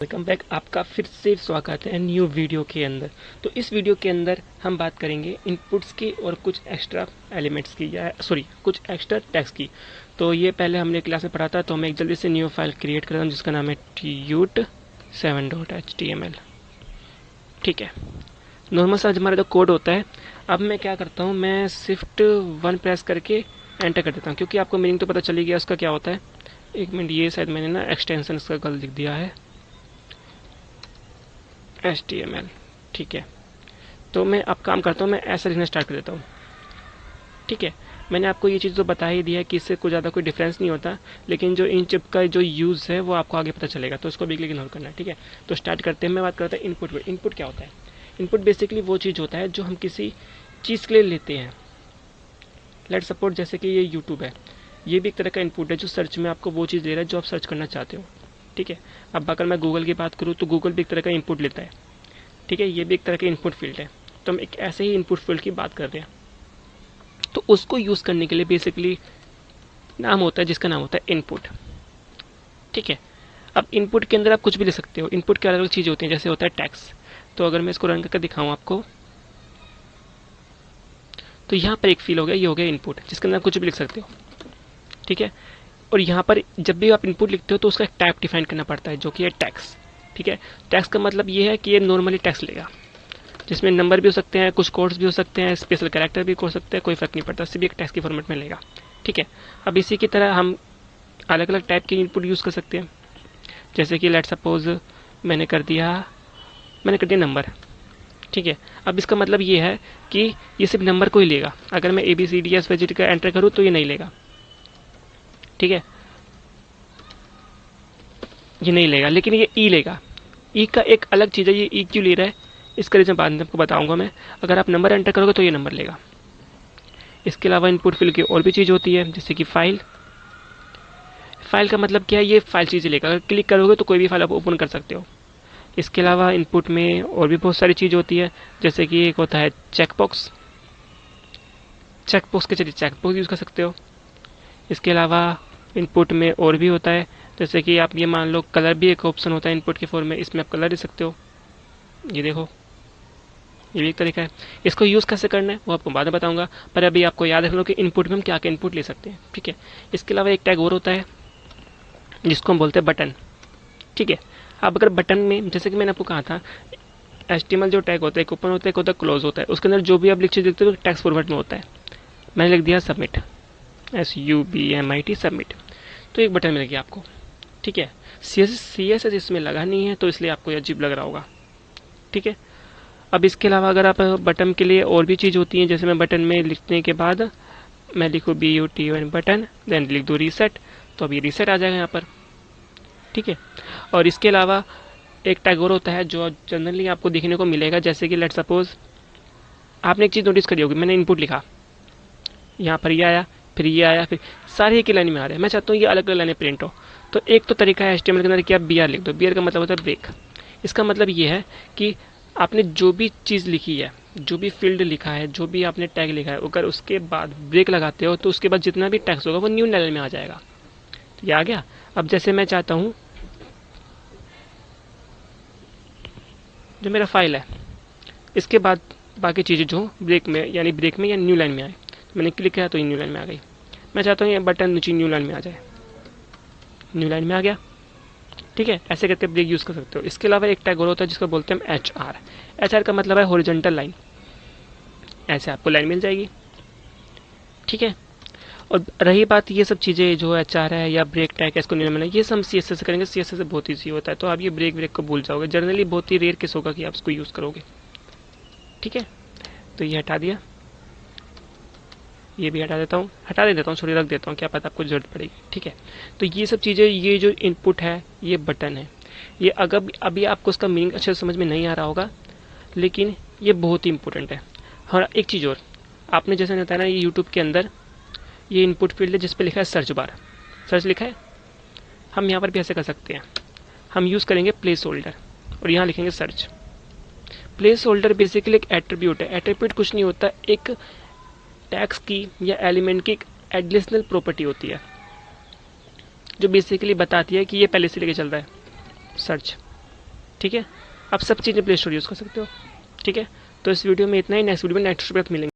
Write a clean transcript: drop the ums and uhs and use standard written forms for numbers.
Welcome back. आपका फिर से स्वागत है न्यू वीडियो के अंदर। तो इस वीडियो के अंदर हम बात करेंगे इनपुट्स की और कुछ एक्स्ट्रा एलिमेंट्स की, या सॉरी कुछ एक्स्ट्रा टैग्स की। तो ये पहले हमने क्लास में पढ़ा था, तो मैं एक जल्दी से न्यू फाइल क्रिएट कर रहा हूँ जिसका नाम है tut7.html। ठीक है, नॉर्मल सा हमारा जो कोड होता है। अब मैं क्या करता हूँ, मैं शिफ्ट 1 प्रेस करके एंटर कर देता हूँ, क्योंकि आपको मीनिंग तो पता चली गया उसका क्या होता है। एक मिनट, ये शायद मैंने ना एक्सटेंशन इसका गलत लिख दिया है, HTML। ठीक है, तो मैं अब काम करता हूँ, मैं ऐसा लिखना स्टार्ट कर देता हूँ। ठीक है, मैंने आपको ये चीज़ तो बता ही दिया है कि इससे कुछ ज़्यादा कोई डिफरेंस नहीं होता, लेकिन जो इन चिप का जो यूज़ है वो आपको आगे पता चलेगा, तो उसको भी इग्नोर करना है। ठीक है, तो स्टार्ट करते हैं। मैं बात करता हूँ इनपुट पर। इनपुट क्या होता है? इनपुट बेसिकली वो चीज़ होता है जो हम किसी चीज़ के लिए लेते हैं। लेट सपोर्ट जैसे कि ये यूट्यूब है, ये भी एक तरह का इनपुट है जो सर्च में आपको वो चीज़ दे रहा है जो आप सर्च करना चाहते हो। ठीक है, अब अगर मैं गूगल की बात करूँ तो गूगल भी एक तरह का इनपुट लेता है। ठीक है, ये भी एक तरह का इनपुट फील्ड है। तो हम एक ऐसे ही इनपुट फील्ड की बात कर रहे हैं। तो उसको यूज़ करने के लिए बेसिकली नाम होता है जिसका नाम होता है इनपुट। ठीक है, अब इनपुट के अंदर आप कुछ भी ले सकते हो। इनपुट की अलग अलग चीज़ें होती हैं, जैसे होता है टैक्स। तो अगर मैं इसको रन करके दिखाऊँ आपको, तो यहाँ पर एक फील हो गया, ये हो गया इनपुट, जिसके अंदर कुछ भी लिख सकते हो। ठीक है, और यहाँ पर जब भी आप इनपुट लिखते हो तो उसका एक टाइप डिफाइन करना पड़ता है, जो कि है टैक्स। ठीक है, टैक्स का मतलब ये है कि ये नॉर्मली टैक्स लेगा, जिसमें नंबर भी हो सकते हैं, कुछ कोड्स भी हो सकते हैं, स्पेशल कैरेक्टर भी हो सकते हैं, कोई फर्क नहीं पड़ता, सिर्फ एक टैक्स की फॉर्मेट में लेगा। ठीक है, अब इसी की तरह हम अलग अलग टाइप के इनपुट यूज़ कर सकते हैं। जैसे कि लेट सपोज मैंने कर दिया नंबर। ठीक है, अब इसका मतलब ये है कि ये सिर्फ नंबर को ही लेगा। अगर मैं ABCDS का एंटर करूँ तो ये नहीं लेगा। ठीक है, ये नहीं लेगा, लेकिन ये ई लेगा। ई का एक अलग चीज़ है, ये ई क्यों ले रहा है इसका रीज़न बाद में आपको बताऊंगा मैं। अगर आप नंबर एंटर करोगे तो ये नंबर लेगा। इसके अलावा इनपुट फील्ड की और भी चीज़ होती है, जैसे कि फाइल। फाइल का मतलब क्या है, ये फाइल चीज़ें लेगा। अगर क्लिक करोगे तो कोई भी फाइल आप ओपन कर सकते हो। इसके अलावा इनपुट में और भी बहुत सारी चीज़ होती है, जैसे कि एक होता है चेकबॉक्स। चेकबॉक्स के जरिए चेकबॉक्स यूज़ कर सकते हो। इसके अलावा इनपुट में और भी होता है, जैसे कि आप ये मान लो कलर भी एक ऑप्शन होता है इनपुट के फॉर्म में, इसमें आप कलर दे सकते हो। ये देखो, ये भी एक तरीका है। इसको यूज़ कैसे करना है वो आपको बाद में बताऊंगा, पर अभी आपको याद रख लो कि इनपुट में हम क्या क्या इनपुट ले सकते हैं। ठीक है, इसके अलावा एक टैग और होता है जिसको हम बोलते हैं बटन। ठीक है, अब अगर बटन में, जैसे कि मैंने आपको कहा था, HTML जो टैग होता है, एक ओपन होता है, एक होता है क्लोज होता है। उसके अंदर जो भी आप लिख देखते हो टैक्स फॉर्मेट में होता है। मैंने लिख दिया सबमिट, SUBMIT सबमिट, तो एक बटन मिल गया आपको। ठीक है, CSS इसमें लगा नहीं है तो इसलिए आपको अजीब लग रहा होगा। ठीक है, अब इसके अलावा अगर आप बटन के लिए और भी चीज़ होती हैं, जैसे मैं बटन में लिखने के बाद मैं लिखूँ BUTON बटन, देन लिख दूँ रीसेट, तो अब ये रीसेट आ जाएगा यहाँ पर। ठीक है, और इसके अलावा एक टैग और होता है जो जनरली आपको देखने को मिलेगा, जैसे कि लेट सपोज आपने एक चीज़ नोटिस करी होगी, मैंने इनपुट लिखा, यहाँ पर ये आया, फिर ये आया, फिर सारे एक ही लाइन में आ रहे हैं। मैं चाहता हूँ ये अलग अलग लाइनें प्रिंट हो, तो एक तो तरीका है HTML के अंदर कि आप BR लिख दो। BR का मतलब होता है ब्रेक। इसका मतलब ये है कि आपने जो भी चीज़ लिखी है, जो भी फील्ड लिखा है, जो भी आपने टैग लिखा है, अगर उसके बाद ब्रेक लगाते हो तो उसके बाद जितना भी टैक्स होगा वो न्यू लाइन में आ जाएगा। तो ये आ गया। अब जैसे मैं चाहता हूँ जो मेरा फाइल है, इसके बाद बाकी चीज़ें जो ब्रेक में या न्यू लाइन में आए, मैंने क्लिक किया तो ये न्यू लाइन में आ गई। मैं चाहता हूँ ये बटन नीचे न्यू लाइन में आ जाए, न्यू लाइन में आ गया। ठीक है, ऐसे करके ब्रेक यूज़ कर सकते हो। इसके अलावा एक टैग और होता है जिसको बोलते हैं HR। HR का मतलब है हॉरिजॉन्टल लाइन, ऐसे आपको लाइन मिल जाएगी। ठीक है, और रही बात ये सब चीज़ें जो HR है या ब्रेक टैग है, इसको नहीं मिलना, ये सब हम CSS से करेंगे। CSS से बहुत ईजी होता है, तो आप ये ब्रेक को भूल जाओगे। जनरली बहुत ही रेयर केस होगा कि आप इसको यूज़ करोगे। ठीक है, तो ये हटा दिया, ये भी हटा देता हूँ, सॉरी रख देता हूँ, क्या पता आपको जरूरत पड़ेगी। ठीक है, तो ये सब चीज़ें, ये जो इनपुट है, ये बटन है, ये अगर अभी आपको इसका मीनिंग अच्छे से समझ में नहीं आ रहा होगा, लेकिन ये बहुत ही इंपॉर्टेंट है। और एक चीज़ और, आपने जैसे बताया ना, ये यूट्यूब के अंदर ये इनपुट फील्ड है जिस पर लिखा है सर्च बार, सर्च लिखा है। हम यहाँ पर भी ऐसे कर सकते हैं, हम यूज़ करेंगे प्लेस होल्डर और यहाँ लिखेंगे सर्च। प्लेस होल्डर बेसिकली एक एट्रीब्यूट है। एट्रीब्यूट कुछ नहीं होता, एक टैग्स की या एलिमेंट की एक एडिशनल प्रॉपर्टी होती है जो बेसिकली बताती है कि ये पहले से लेके चल रहा है। सर्च ठीक है, आप सब चीज़ें प्ले स्टोर यूज़ कर सकते हो। ठीक है, तो इस वीडियो में इतना ही, नेक्स्ट वीडियो में नेक्स्ट प्रोडक्ट मिलेंगे।